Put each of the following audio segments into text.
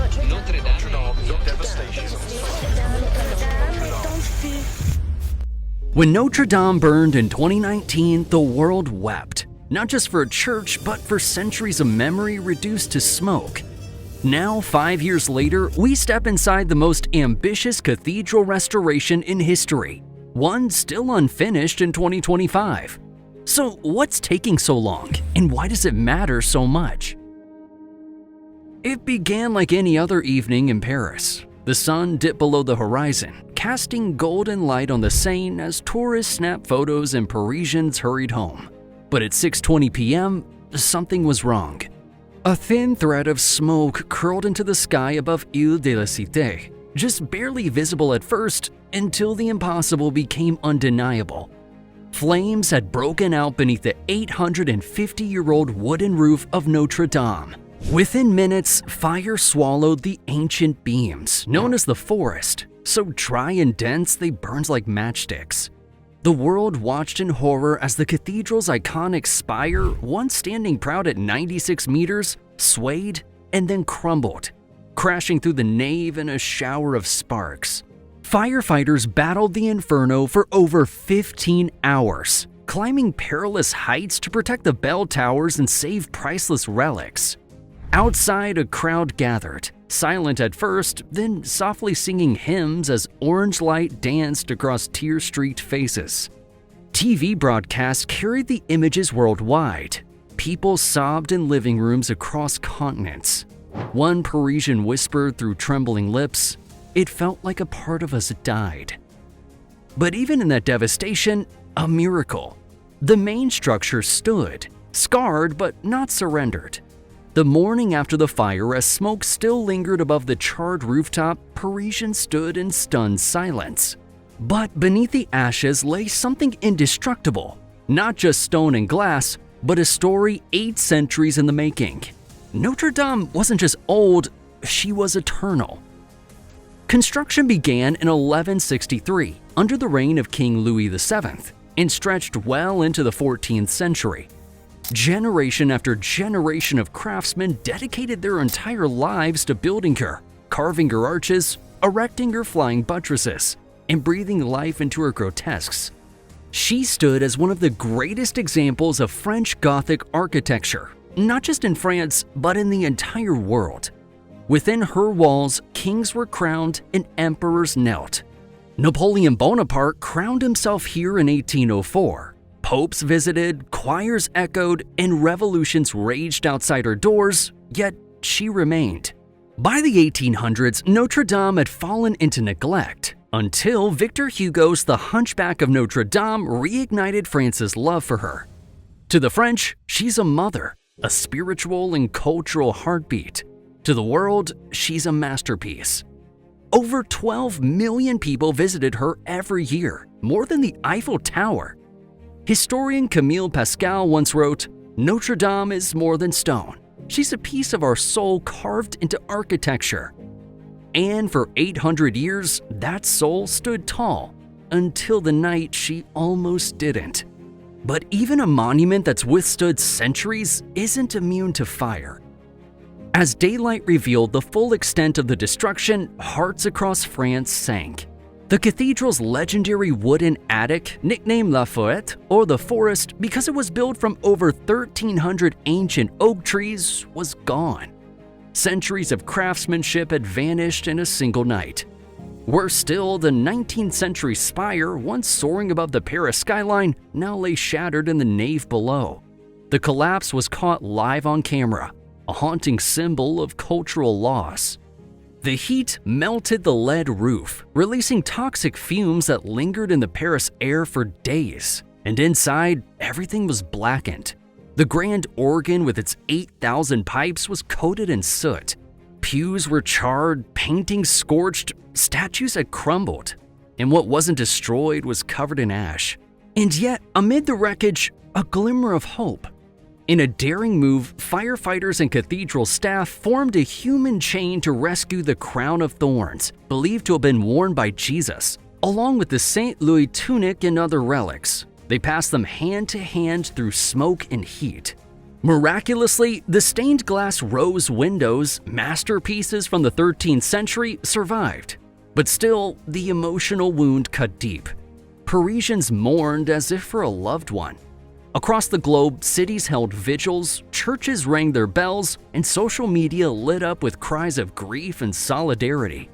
Notre Dame. When Notre Dame burned in 2019, the world wept, not just for a church, but for centuries of memory reduced to smoke. Now, 5 years later, we step inside the most ambitious cathedral restoration in history, one still unfinished in 2025. So what's taking so long, and why does it matter so much? It began like any other evening in Paris. The sun dipped below the horizon, casting golden light on the Seine as tourists snapped photos and Parisians hurried home. But at 6:20 p.m., something was wrong. A thin thread of smoke curled into the sky above Ile de la Cité, just barely visible at first until the impossible became undeniable. Flames had broken out beneath the 850-year-old wooden roof of Notre Dame. Within minutes, fire swallowed the ancient beams, known as the forest, so dry and dense they burned like matchsticks. The world watched in horror as the cathedral's iconic spire, once standing proud at 96 meters, swayed and then crumbled, crashing through the nave in a shower of sparks. Firefighters battled the inferno for over 15 hours, climbing perilous heights to protect the bell towers and save priceless relics. Outside, a crowd gathered, silent at first, then softly singing hymns as orange light danced across tear-streaked faces. TV broadcasts carried the images worldwide. People sobbed in living rooms across continents. One Parisian whispered through trembling lips, "It felt like a part of us died." But even in that devastation, a miracle. The main structure stood, scarred but not surrendered. The morning after the fire, as smoke still lingered above the charred rooftop, Parisians stood in stunned silence. But beneath the ashes lay something indestructible, not just stone and glass, but a story 8 centuries in the making. Notre Dame wasn't just old, she was eternal. Construction began in 1163 under the reign of King Louis VII and stretched well into the 14th century. Generation after generation of craftsmen dedicated their entire lives to building her, carving her arches, erecting her flying buttresses, and breathing life into her grotesques. She stood as one of the greatest examples of French Gothic architecture, not just in France, but in the entire world. Within her walls, kings were crowned and emperors knelt. Napoleon Bonaparte crowned himself here in 1804. Popes visited, choirs echoed, and revolutions raged outside her doors, yet she remained. By the 1800s, Notre Dame had fallen into neglect, until Victor Hugo's The Hunchback of Notre Dame reignited France's love for her. To the French, she's a mother, a spiritual and cultural heartbeat. To the world, she's a masterpiece. Over 12 million people visited her every year, more than the Eiffel Tower. Historian Camille Pascal once wrote, "Notre Dame is more than stone. She's a piece of our soul carved into architecture." And for 800 years, that soul stood tall, until the night she almost didn't. But even a monument that's withstood centuries isn't immune to fire. As daylight revealed the full extent of the destruction, hearts across France sank. The cathedral's legendary wooden attic, nicknamed La Forêt, or the Forest because it was built from over 1,300 ancient oak trees, was gone. Centuries of craftsmanship had vanished in a single night. Worse still, the 19th century spire, once soaring above the Paris skyline, now lay shattered in the nave below. The collapse was caught live on camera, a haunting symbol of cultural loss. The heat melted the lead roof, releasing toxic fumes that lingered in the Paris air for days, and inside, everything was blackened. The grand organ with its 8,000 pipes was coated in soot. Pews were charred, paintings scorched, statues had crumbled, and what wasn't destroyed was covered in ash. And yet, amid the wreckage, a glimmer of hope. In a daring move, firefighters and cathedral staff formed a human chain to rescue the crown of thorns, believed to have been worn by Jesus, along with the St. Louis tunic and other relics. They passed them hand to hand through smoke and heat. Miraculously, the stained glass rose windows, masterpieces from the 13th century, survived. But still, the emotional wound cut deep. Parisians mourned as if for a loved one. Across the globe, cities held vigils, churches rang their bells, and social media lit up with cries of grief and solidarity.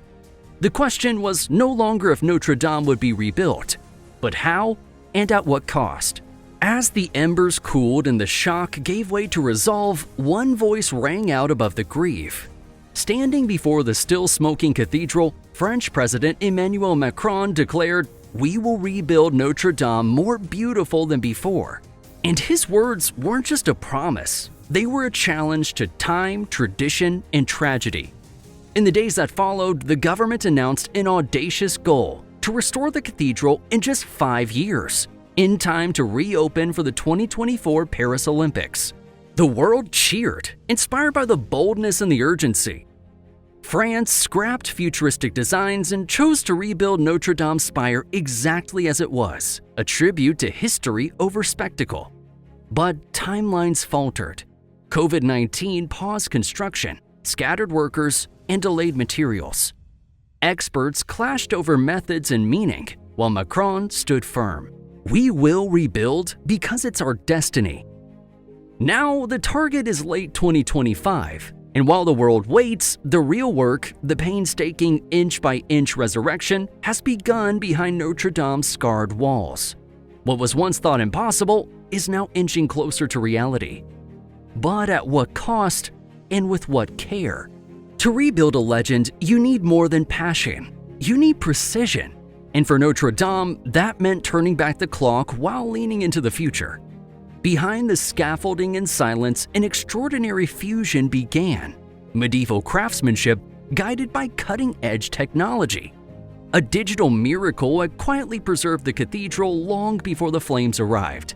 The question was no longer if Notre Dame would be rebuilt, but how and at what cost. As the embers cooled and the shock gave way to resolve, one voice rang out above the grief. Standing before the still-smoking cathedral, French President Emmanuel Macron declared, "We will rebuild Notre Dame more beautiful than before." And his words weren't just a promise, they were a challenge to time, tradition, and tragedy. In the days that followed, the government announced an audacious goal to restore the cathedral in just 5 years, in time to reopen for the 2024 Paris Olympics. The world cheered, inspired by the boldness and the urgency. France scrapped futuristic designs and chose to rebuild Notre Dame's spire exactly as it was, a tribute to history over spectacle. But timelines faltered. COVID-19 paused construction, scattered workers, and delayed materials. Experts clashed over methods and meaning, while Macron stood firm. "We will rebuild because it's our destiny." Now, the target is late 2025. And while the world waits, the real work, the painstaking inch-by-inch resurrection, has begun behind Notre Dame's scarred walls. What was once thought impossible is now inching closer to reality. But at what cost and with what care? To rebuild a legend, you need more than passion. You need precision. And for Notre Dame, that meant turning back the clock while leaning into the future. Behind the scaffolding and silence, an extraordinary fusion began. Medieval craftsmanship guided by cutting-edge technology. A digital miracle had quietly preserved the cathedral long before the flames arrived.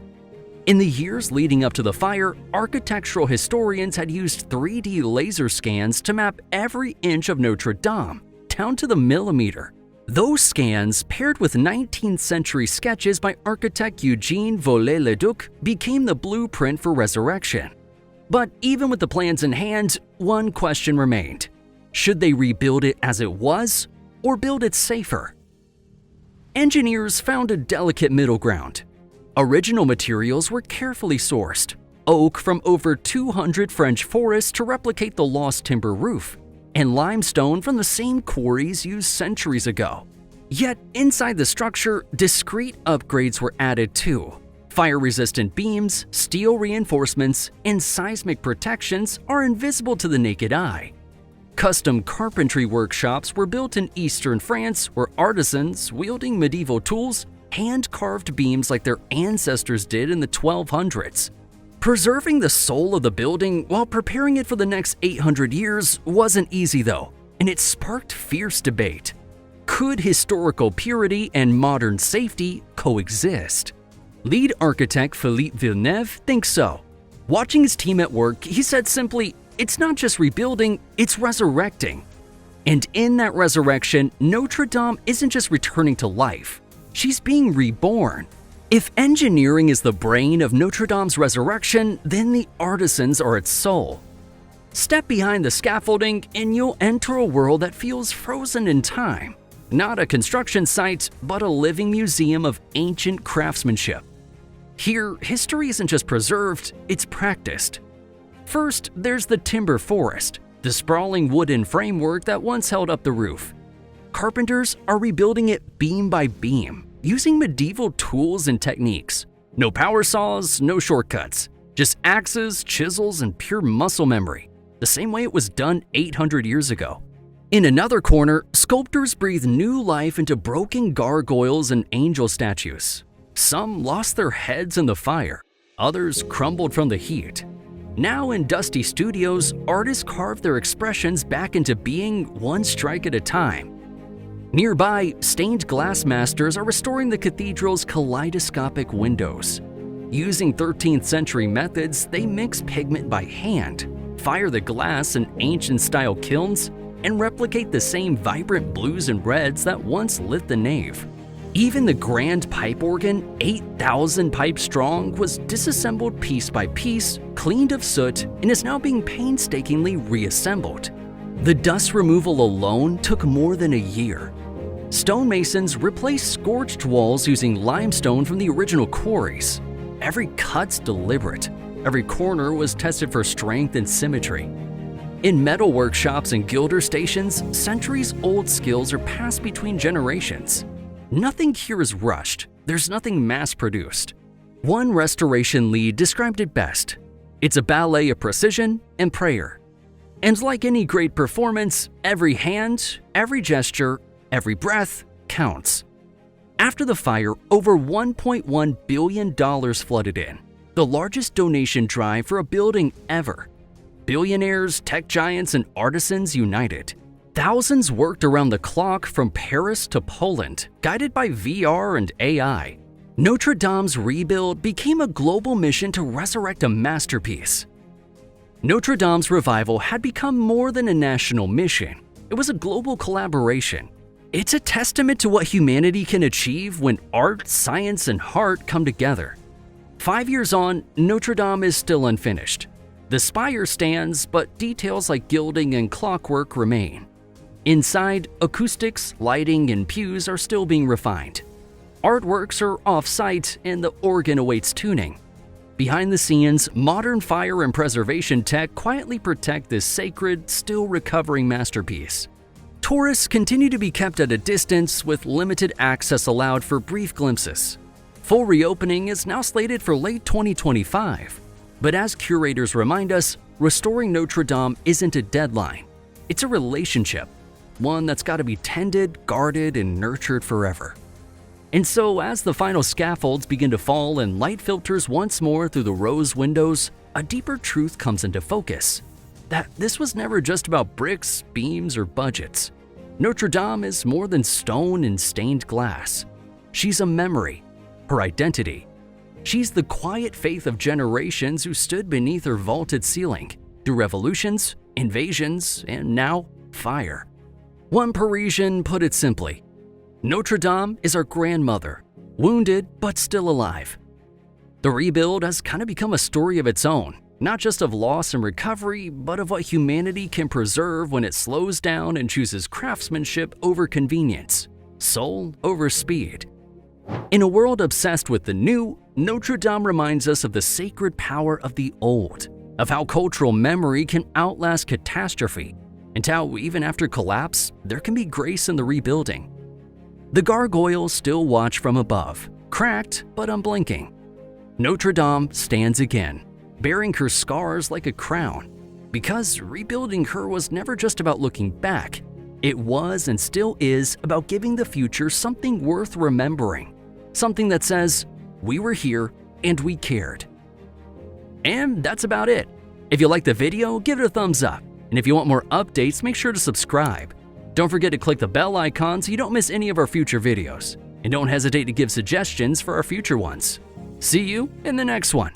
In the years leading up to the fire, architectural historians had used 3D laser scans to map every inch of Notre Dame, down to the millimeter. Those scans, paired with 19th century sketches by architect Eugène Viollet-le-Duc, became the blueprint for resurrection. But even with the plans in hand, one question remained. Should they rebuild it as it was, or build it safer? Engineers found a delicate middle ground. Original materials were carefully sourced, oak from over 200 French forests to replicate the lost timber roof, and limestone from the same quarries used centuries ago. Yet inside the structure, discrete upgrades were added too. Fire-resistant beams, steel reinforcements, and seismic protections are invisible to the naked eye. Custom carpentry workshops were built in eastern France where artisans, wielding medieval tools, hand-carved beams like their ancestors did in the 1200s. Preserving the soul of the building while preparing it for the next 800 years wasn't easy though, and it sparked fierce debate. Could historical purity and modern safety coexist? Lead architect Philippe Villeneuve thinks so. Watching his team at work, he said simply, "It's not just rebuilding, it's resurrecting." And in that resurrection, Notre Dame isn't just returning to life, she's being reborn. If engineering is the brain of Notre Dame's resurrection, then the artisans are its soul. Step behind the scaffolding and you'll enter a world that feels frozen in time. Not a construction site, but a living museum of ancient craftsmanship. Here, history isn't just preserved, it's practiced. First, there's the timber forest, the sprawling wooden framework that once held up the roof. Carpenters are rebuilding it beam by beam, using medieval tools and techniques. No power saws, no shortcuts, just axes, chisels, and pure muscle memory, the same way it was done 800 years ago. In another corner, sculptors breathe new life into broken gargoyles and angel statues. Some lost their heads in the fire, others crumbled from the heat. Now in dusty studios, artists carve their expressions back into being one strike at a time. Nearby, stained glass masters are restoring the cathedral's kaleidoscopic windows. Using 13th century methods, they mix pigment by hand, fire the glass in ancient-style kilns, and replicate the same vibrant blues and reds that once lit the nave. Even the grand pipe organ, 8,000 pipes strong, was disassembled piece by piece, cleaned of soot, and is now being painstakingly reassembled. The dust removal alone took more than a year. Stonemasons replaced scorched walls using limestone from the original quarries. Every cut's deliberate. Every corner was tested for strength and symmetry. In metal workshops and gilder stations, centuries-old skills are passed between generations. Nothing here is rushed. There's nothing mass-produced. One restoration lead described it best. It's a ballet of precision and prayer. And like any great performance, every hand, every gesture, every breath counts. After the fire, over $1.1 billion flooded in, the largest donation drive for a building ever. Billionaires, tech giants, and artisans united. Thousands worked around the clock from Paris to Poland, guided by VR and AI. Notre Dame's rebuild became a global mission to resurrect a masterpiece. Notre Dame's revival had become more than a national mission. It was a global collaboration. It's a testament to what humanity can achieve when art, science, and heart come together. 5 years on, Notre Dame is still unfinished. The spire stands, but details like gilding and clockwork remain. Inside, acoustics, lighting, and pews are still being refined. Artworks are off-site, and the organ awaits tuning. Behind the scenes, modern fire and preservation tech quietly protect this sacred, still recovering masterpiece. Tourists continue to be kept at a distance with limited access allowed for brief glimpses. Full reopening is now slated for late 2025. But as curators remind us, restoring Notre Dame isn't a deadline. It's a relationship, one that's got to be tended, guarded, and nurtured forever. And so, as the final scaffolds begin to fall and light filters once more through the rose windows, a deeper truth comes into focus. That this was never just about bricks, beams, or budgets. Notre Dame is more than stone and stained glass. She's a memory, her identity. She's the quiet faith of generations who stood beneath her vaulted ceiling through revolutions, invasions, and now fire. One Parisian put it simply, Notre Dame is our grandmother, wounded but still alive. The rebuild has kind of become a story of its own, not just of loss and recovery, but of what humanity can preserve when it slows down and chooses craftsmanship over convenience, soul over speed. In a world obsessed with the new, Notre Dame reminds us of the sacred power of the old, of how cultural memory can outlast catastrophe, and how even after collapse, there can be grace in the rebuilding. The gargoyles still watch from above, cracked but unblinking. Notre Dame stands again, bearing her scars like a crown, because rebuilding her was never just about looking back. It was and still is about giving the future something worth remembering, something that says, we were here and we cared. And that's about it. If you liked the video, give it a thumbs up. And if you want more updates, make sure to subscribe. Don't forget to click the bell icon so you don't miss any of our future videos. And don't hesitate to give suggestions for our future ones. See you in the next one.